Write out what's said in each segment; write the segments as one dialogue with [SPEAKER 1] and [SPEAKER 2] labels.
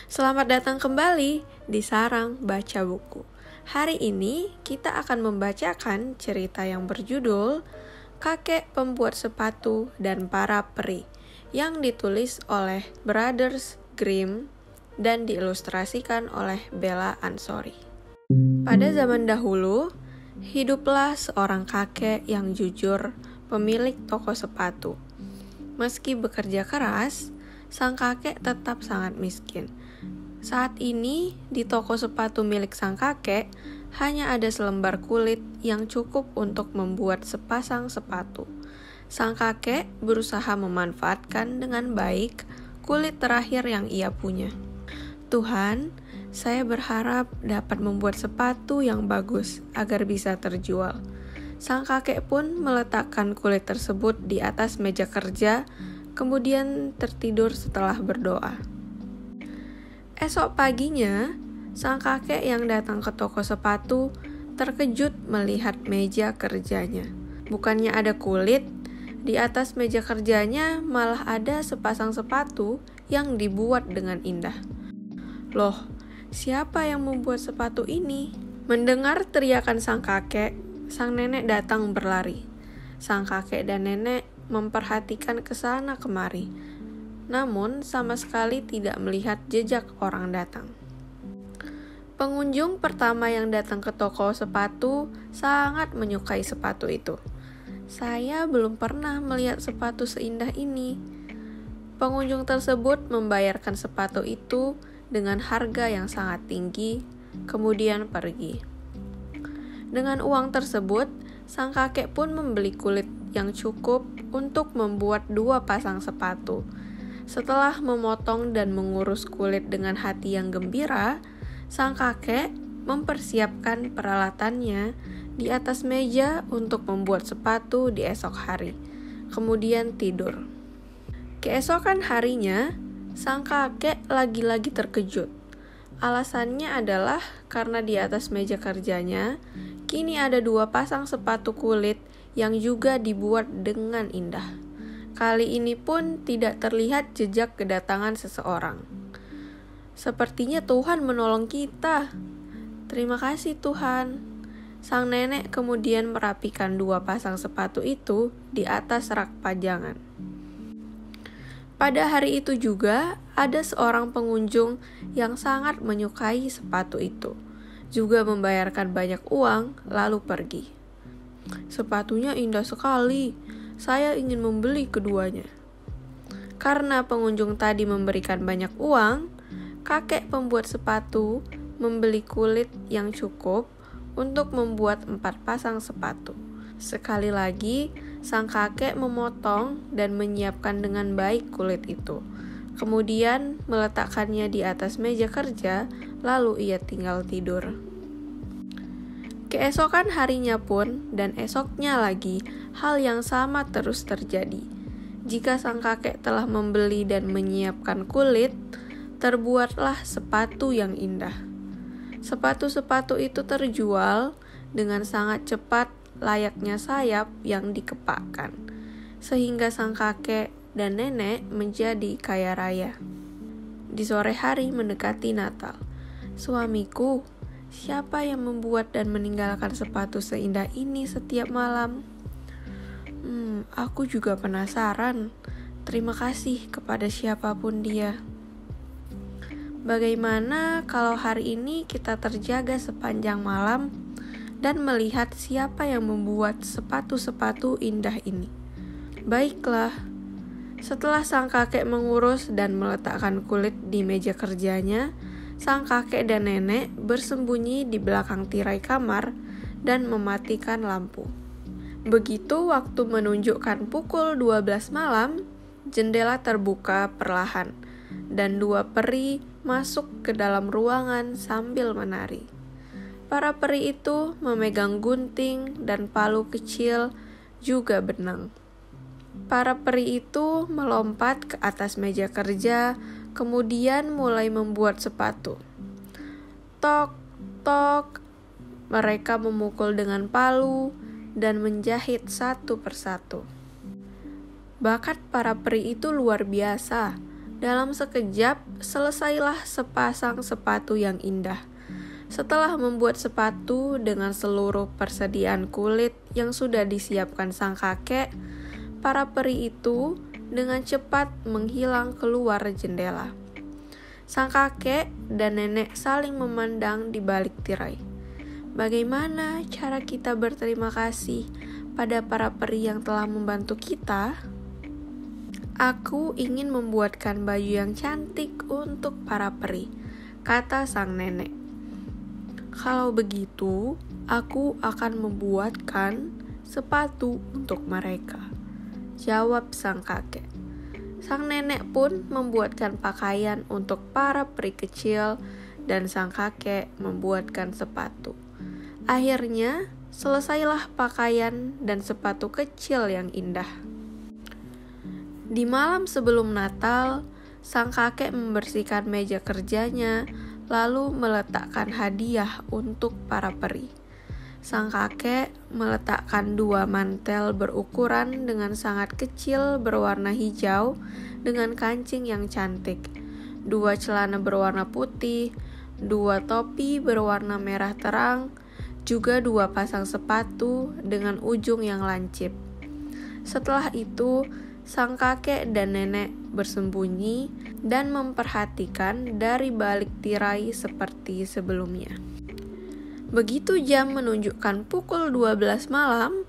[SPEAKER 1] Selamat datang kembali di Sarang Baca Buku. Hari ini kita akan membacakan cerita yang berjudul Kakek Pembuat Sepatu dan Para Peri yang ditulis oleh Brothers Grimm dan diilustrasikan oleh Bella Ansori. Pada zaman dahulu, hiduplah seorang kakek yang jujur, pemilik toko sepatu. Meski bekerja keras, sang kakek tetap sangat miskin. Saat ini, di toko sepatu milik sang kakek, hanya ada selembar kulit yang cukup untuk membuat sepasang sepatu. Sang kakek berusaha memanfaatkan dengan baik kulit terakhir yang ia punya. Tuhan, saya berharap dapat membuat sepatu yang bagus agar bisa terjual. Sang kakek pun meletakkan kulit tersebut di atas meja kerja, kemudian tertidur setelah berdoa. Esok paginya, sang kakek yang datang ke toko sepatu terkejut melihat meja kerjanya. Bukannya ada kulit, di atas meja kerjanya malah ada sepasang sepatu yang dibuat dengan indah. Loh, siapa yang membuat sepatu ini? Mendengar teriakan sang kakek, sang nenek datang berlari. Sang kakek dan nenek memperhatikan ke sana kemari, namun sama sekali tidak melihat jejak orang datang. Pengunjung pertama yang datang ke toko sepatu sangat menyukai sepatu itu. Saya belum pernah melihat sepatu seindah ini. Pengunjung tersebut membayarkan sepatu itu dengan harga yang sangat tinggi, kemudian pergi. Dengan uang tersebut, sang kakek pun membeli kulit yang cukup untuk membuat 2 pasang sepatu. Setelah memotong dan mengurus kulit dengan hati yang gembira, sang kakek mempersiapkan peralatannya di atas meja untuk membuat sepatu di esok hari, kemudian tidur. Keesokan harinya, sang kakek lagi-lagi terkejut. Alasannya adalah karena di atas meja kerjanya, kini ada 2 pasang sepatu kulit yang juga dibuat dengan indah. Kali ini pun tidak terlihat jejak kedatangan seseorang. Sepertinya Tuhan menolong kita. Terima kasih Tuhan. Sang nenek kemudian merapikan 2 pasang sepatu itu di atas rak pajangan. Pada hari itu juga, ada seorang pengunjung yang sangat menyukai sepatu itu, juga membayarkan banyak uang, lalu pergi. Sepatunya indah sekali, saya ingin membeli keduanya. Karena pengunjung tadi memberikan banyak uang, kakek pembuat sepatu membeli kulit yang cukup untuk membuat 4 pasang sepatu. Sekali lagi, sang kakek memotong dan menyiapkan dengan baik kulit itu. Kemudian meletakkannya di atas meja kerja, lalu ia tinggal tidur. Keesokan harinya pun dan esoknya lagi, hal yang sama terus terjadi. Jika sang kakek telah membeli dan menyiapkan kulit, terbuatlah sepatu yang indah. Sepatu-sepatu itu terjual dengan sangat cepat, layaknya sayap yang dikepakkan, sehingga sang kakek dan nenek menjadi kaya raya. Di sore hari mendekati Natal, suamiku, siapa yang membuat dan meninggalkan sepatu seindah ini setiap malam? Aku juga penasaran. Terima kasih kepada siapapun dia. Bagaimana kalau hari ini kita terjaga sepanjang malam dan melihat siapa yang membuat sepatu-sepatu indah ini? Baiklah. Setelah sang kakek mengurus dan meletakkan kulit di meja kerjanya, sang kakek dan nenek bersembunyi di belakang tirai kamar dan mematikan lampu. Begitu waktu menunjukkan pukul 12 malam, jendela terbuka perlahan, dan 2 peri masuk ke dalam ruangan sambil menari. Para peri itu memegang gunting dan palu kecil, juga benang. Para peri itu melompat ke atas meja kerja, kemudian mulai membuat sepatu. Tok, tok, mereka memukul dengan palu dan menjahit satu persatu. Bakat para peri itu luar biasa, Dalam sekejap, selesailah sepasang sepatu yang indah. Setelah membuat sepatu dengan seluruh persediaan kulit yang sudah disiapkan sang kakek, para peri itu dengan cepat menghilang keluar jendela. Sang kakek dan nenek saling memandang di balik tirai. Bagaimana cara kita berterima kasih pada para peri yang telah membantu kita? Aku ingin membuatkan baju yang cantik untuk para peri, kata sang nenek. Kalau begitu, aku akan membuatkan sepatu untuk mereka, jawab sang kakek. Sang nenek pun membuatkan pakaian untuk para peri kecil dan sang kakek membuatkan sepatu. Akhirnya, selesailah pakaian dan sepatu kecil yang indah. Di malam sebelum Natal, sang kakek membersihkan meja kerjanya, lalu meletakkan hadiah untuk para peri. Sang kakek meletakkan 2 mantel berukuran dengan sangat kecil berwarna hijau dengan kancing yang cantik, 2 celana berwarna putih, 2 topi berwarna merah terang, juga 2 pasang sepatu dengan ujung yang lancip. Setelah itu, sang kakek dan nenek bersembunyi dan memperhatikan dari balik tirai seperti sebelumnya. Begitu jam menunjukkan pukul 12 malam,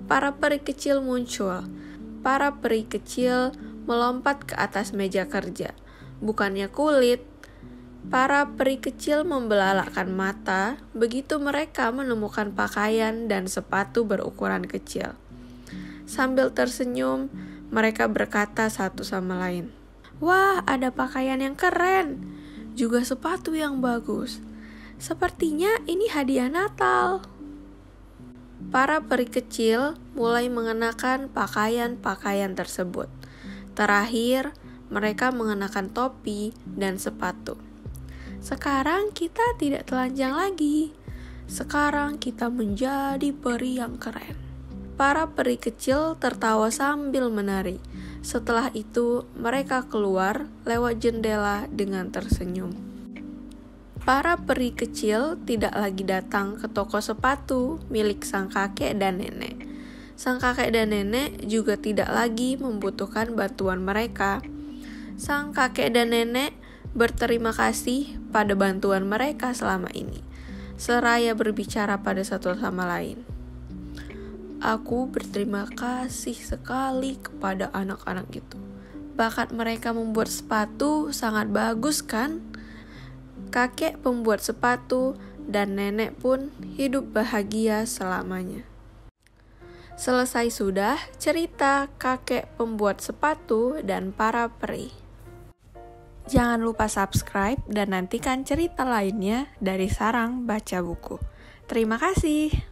[SPEAKER 1] para peri kecil muncul. Para peri kecil melompat ke atas meja kerja. Bukannya kulit, para peri kecil membelalakkan mata begitu mereka menemukan pakaian dan sepatu berukuran kecil. Sambil tersenyum, mereka berkata satu sama lain, "Wah, ada pakaian yang keren, juga sepatu yang bagus. Sepertinya ini hadiah Natal." Para peri kecil mulai mengenakan pakaian-pakaian tersebut. Terakhir, mereka mengenakan topi dan sepatu. Sekarang kita tidak telanjang lagi. Sekarang kita menjadi peri yang keren. Para peri kecil tertawa sambil menari. Setelah itu, mereka keluar lewat jendela dengan tersenyum. Para peri kecil tidak lagi datang ke toko sepatu milik sang kakek dan nenek. Sang kakek dan nenek juga tidak lagi membutuhkan bantuan mereka. Sang kakek dan nenek berterima kasih pada bantuan mereka selama ini, seraya berbicara pada satu sama lain. Aku berterima kasih sekali kepada anak-anak itu. Bakat mereka membuat sepatu sangat bagus, kan? Kakek pembuat sepatu dan nenek pun hidup bahagia selamanya. Selesai sudah cerita kakek pembuat sepatu dan para peri. Jangan lupa subscribe dan nantikan cerita lainnya dari Sarang Baca Buku. Terima kasih.